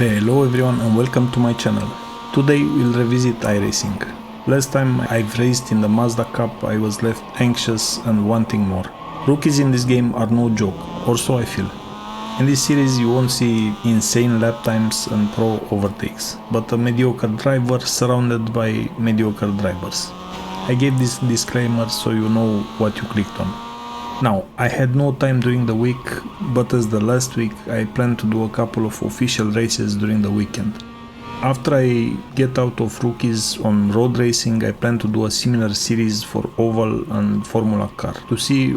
Hello everyone and welcome to my channel. Today we'll revisit iRacing. Last time I've raced in the Mazda Cup, I was left anxious and wanting more. Rookies in this game are no joke, or so I feel. In this series you won't see insane lap times and pro overtakes, but a mediocre driver surrounded by mediocre drivers. I gave this disclaimer so you know what you clicked on. Now, I had no time during the week, but as the last week I plan to do a couple of official races during the weekend. After I get out of rookies on road racing, I plan to do a similar series for oval and Formula car to see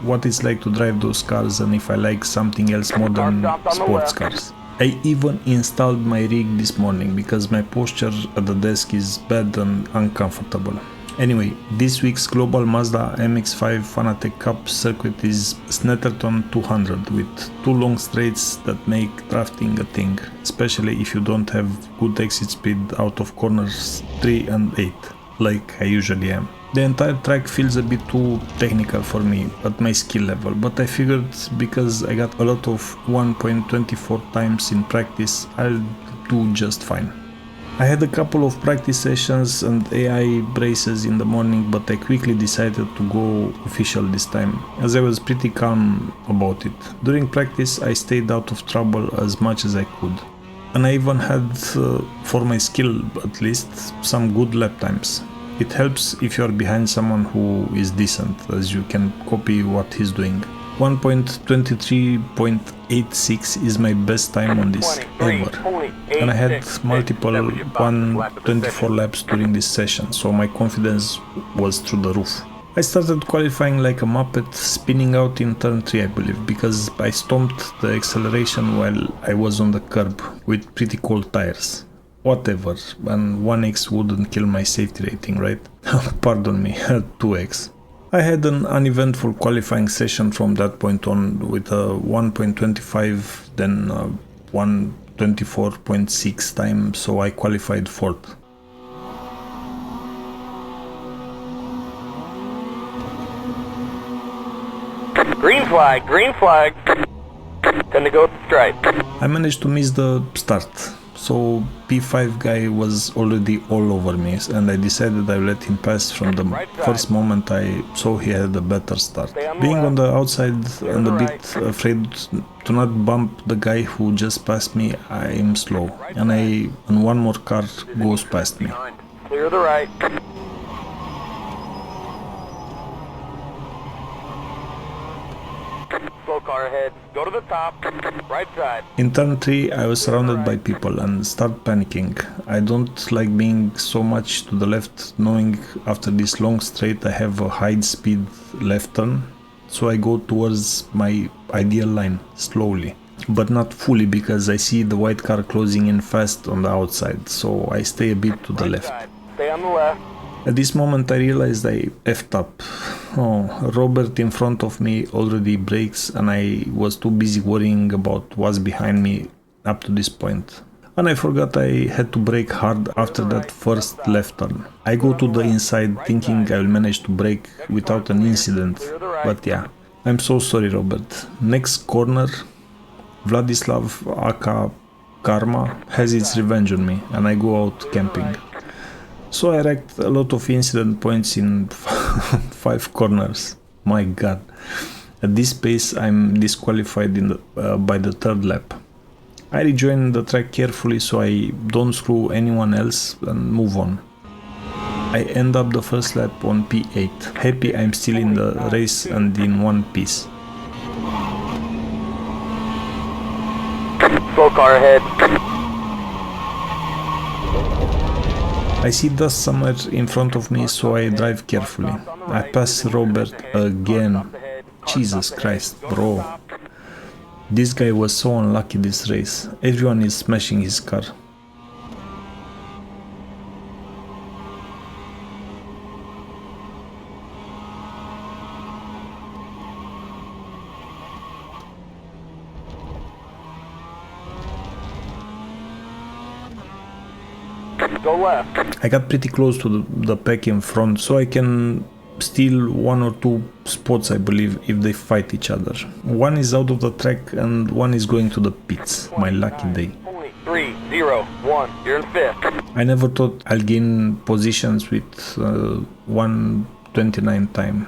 what it's like to drive those cars and if I like something else more than sports cars. I even installed my rig this morning because my posture at the desk is bad and uncomfortable. Anyway, this week's global Mazda MX-5 Fanatec Cup circuit is Snetterton 200 with two long straights that make drafting a thing, especially if you don't have good exit speed out of corners 3 and 8, like I usually am. The entire track feels a bit too technical for me at my skill level, but I figured because I got a lot of 1.24 times in practice, I'll do just fine. I had a couple of practice sessions and AI braces in the morning, but I quickly decided to go official this time, as I was pretty calm about it. During practice I stayed out of trouble as much as I could. And I even had, for my skill at least, some good lap times. It helps if you are behind someone who is decent, as you can copy what he's doing. 1.23.86 is my best time on this ever, and I had multiple 124 laps during this session, so my confidence was through the roof. I started qualifying like a muppet, spinning out in turn 3 I believe, because I stomped the acceleration while I was on the curb with pretty cold tires. Whatever, and 1x wouldn't kill my safety rating, right? Pardon me, 2x. I had an uneventful qualifying session from that point on with a 1.25 then 1.24.6 time, so I qualified 4th. Green flag, green flag. Time to go with the stripe. I managed to miss the start, so P5 guy was already all over me and I decided I let him pass from the first moment I saw he had a better start. Being on the outside and a bit afraid to not bump the guy who just passed me, I am slow and one more car goes past me. Clear the right. Slow car ahead. Go to the top. Right side. In turn 3 I was surrounded by people and start panicking. I don't like being so much to the left, knowing after this long straight I have a high speed left turn, so I go towards my ideal line slowly, but not fully because I see the white car closing in fast on the outside, so I stay a bit to the left. Stay on the left. At this moment I realized I effed up. Oh, Robert in front of me already brakes and I was too busy worrying about what's behind me up to this point. And I forgot I had to brake hard after that first left turn. I go to the inside thinking I will manage to brake without an incident, but yeah, I'm so sorry Robert. Next corner, Vladislav aka Karma has its revenge on me and I go out camping. So I racked a lot of incident points in 5 corners. My god. At this pace I'm disqualified by the 3rd lap. I rejoin the track carefully so I don't screw anyone else and move on. I end up the first lap on P8. Happy I'm still in the race and in one piece. Slow car ahead. I see dust somewhere in front of me, so I drive carefully. I pass Robert again. Jesus Christ, bro. This guy was so unlucky this race. Everyone is smashing his car. Go left. I got pretty close to the pack in front, so I can steal 1 or 2 spots, I believe, if they fight each other. One is out of the track and one is going to the pits. My lucky day. 3, 0, 1. You're in 5th. I never thought I'll gain positions with 1:29 time.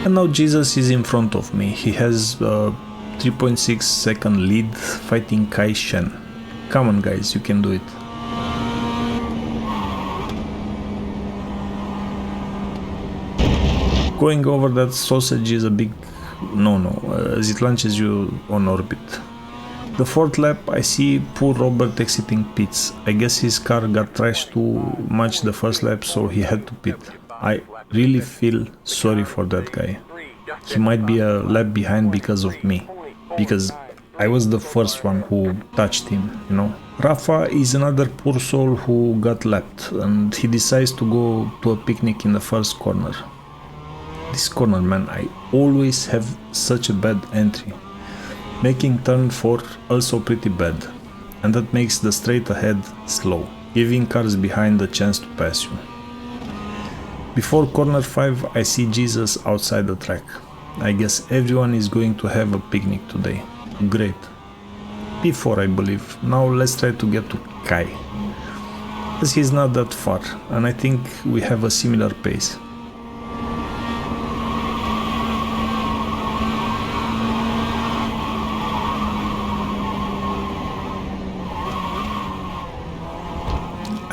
And now Jesus is in front of me. He has a 3.6 second lead fighting Kai Shen. Come on guys, you can do it. Going over that sausage is a big no-no, as it launches you on orbit. The fourth lap, I see poor Robert exiting pits. I guess his car got trashed too much the first lap, so he had to pit. I really feel sorry for that guy. He might be a lap behind because of me, because I was the first one who touched him, you know. Rafa is another poor soul who got lapped, and he decides to go to a picnic in the first corner. This corner, man, I always have such a bad entry. Making turn 4 also pretty bad, and that makes the straight ahead slow, giving cars behind the chance to pass you. Before corner 5, I see Jesus outside the track. I guess everyone is going to have a picnic today. Great. P4, I believe. Now let's try to get to Kai, as he's not that far, and I think we have a similar pace.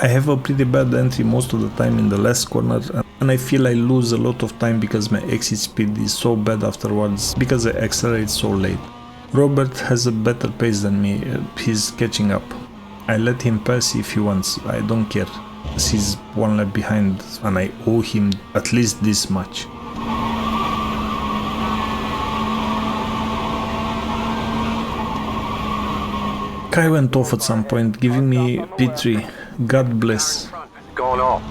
I have a pretty bad entry most of the time in the last corner, and I feel I lose a lot of time because my exit speed is so bad afterwards because I accelerate so late. Robert has a better pace than me, he's catching up. I let him pass if he wants, I don't care, as he's one lap behind and I owe him at least this much. Kai went off at some point, giving me P3. God bless. Going off.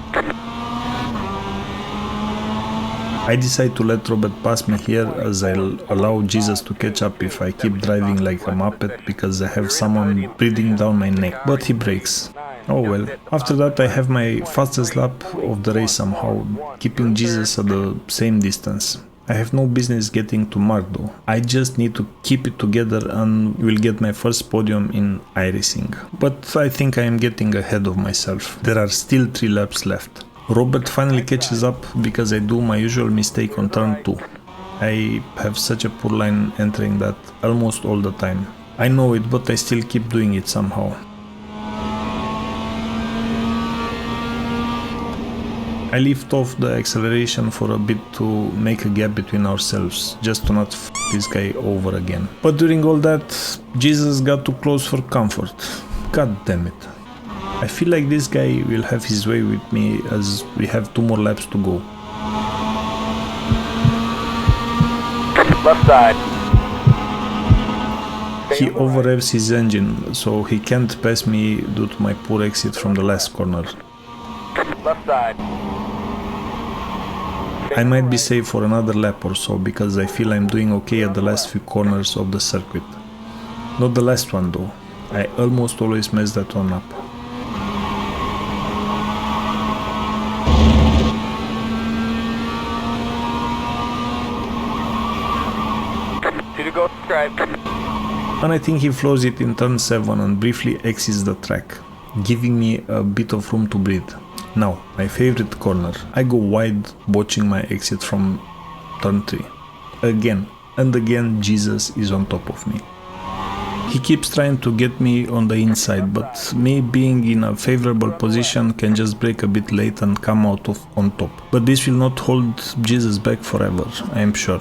I decide to let Robert pass me here, as I'll allow Jesus to catch up if I keep driving like a muppet because I have someone breathing down my neck, but he brakes. Oh well. After that I have my fastest lap of the race somehow, keeping Jesus at the same distance. I have no business getting to mark though. I just need to keep it together and will get my first podium in iRacing. But I think I am getting ahead of myself. There are still 3 laps left. Robert finally catches up because I do my usual mistake on turn 2. I have such a poor line entering that almost all the time. I know it, but I still keep doing it somehow. I lift off the acceleration for a bit to make a gap between ourselves, just to not f this guy over again. But during all that, Jesus got too close for comfort. God damn it. I feel like this guy will have his way with me as we have 2 more laps to go. Left side. He over-revs his engine, so he can't pass me due to my poor exit from the last corner. Left side. I might be safe for another lap or so because I feel I'm doing okay at the last few corners of the circuit. Not the last one though. I almost always mess that one up. To go stripe. And I think he floors it in turn 7 and briefly exits the track, giving me a bit of room to breathe. Now, my favorite corner. I go wide, botching my exit from turn 3. Again and again, Jesus is on top of me. He keeps trying to get me on the inside, but me being in a favorable position can just brake a bit late and come out on top. But this will not hold Jesus back forever, I am sure.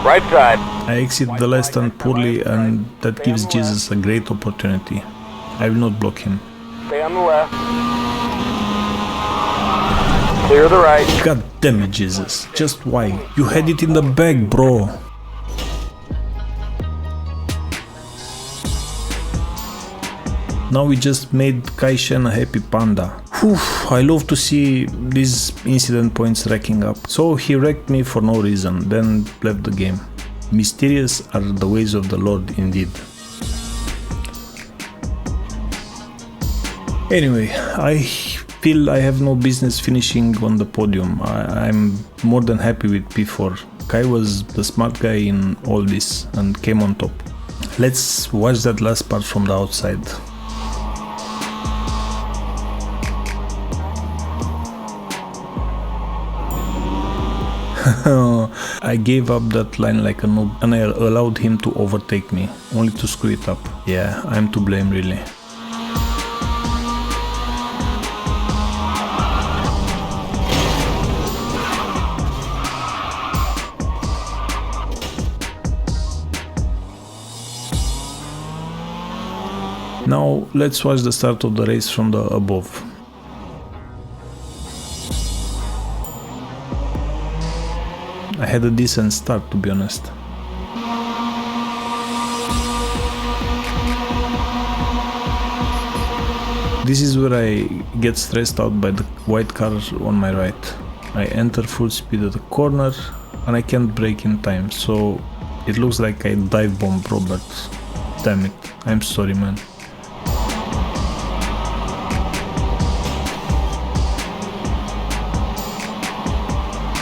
Right side. I exit the last turn poorly and that gives Jesus a great opportunity. I will not block him. Stay on the left. Clear the right. God damn it, Jesus. Just why? You had it in the bag, bro. Now we just made Kai Shen a happy panda. Whew, I love to see these incident points racking up. So he wrecked me for no reason, then left the game. Mysterious are the ways of the Lord indeed. Anyway, I feel I have no business finishing on the podium. I'm more than happy with P4. Kai was the smart guy in all this and came on top. Let's watch that last part from the outside. I gave up that line like a noob and I allowed him to overtake me, only to screw it up. Yeah, I'm to blame really. Now let's watch the start of the race from the above. I had a decent start, to be honest. This is where I get stressed out by the white car on my right. I enter full speed at the corner and I can't brake in time, so it looks like I dive bombed Robert. Damn it, I'm sorry man.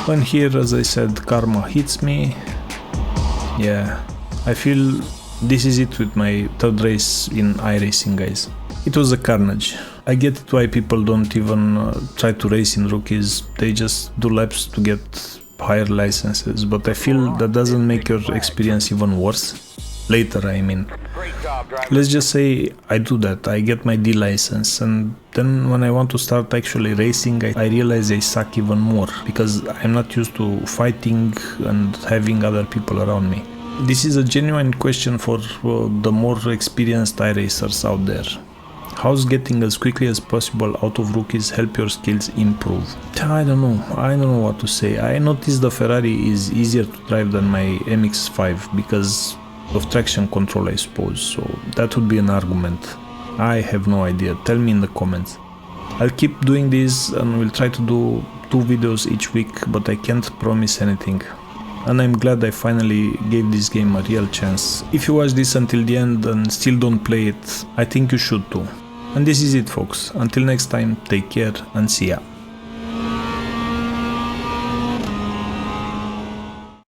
And here, as I said, karma hits me. Yeah, I feel this is it with my third race in iRacing, guys. It was a carnage. I get it why people don't even try to race in rookies, they just do laps to get higher licenses, but I feel that doesn't make your experience even worse. Later, I mean. Let's just say I do that, I get my D license, and then when I want to start actually racing, I realize I suck even more, because I'm not used to fighting and having other people around me. This is a genuine question for the more experienced iRacers out there. How's getting as quickly as possible out of rookies help your skills improve? I don't know what to say. I noticed the Ferrari is easier to drive than my MX-5 because of traction control, I suppose, so that would be an argument. I have no idea, tell me in the comments. I'll keep doing this and we'll try to do 2 videos each week, but I can't promise anything. And I'm glad I finally gave this game a real chance. If you watch this until the end and still don't play it, I think you should too. And this is it folks, until next time, take care and see ya.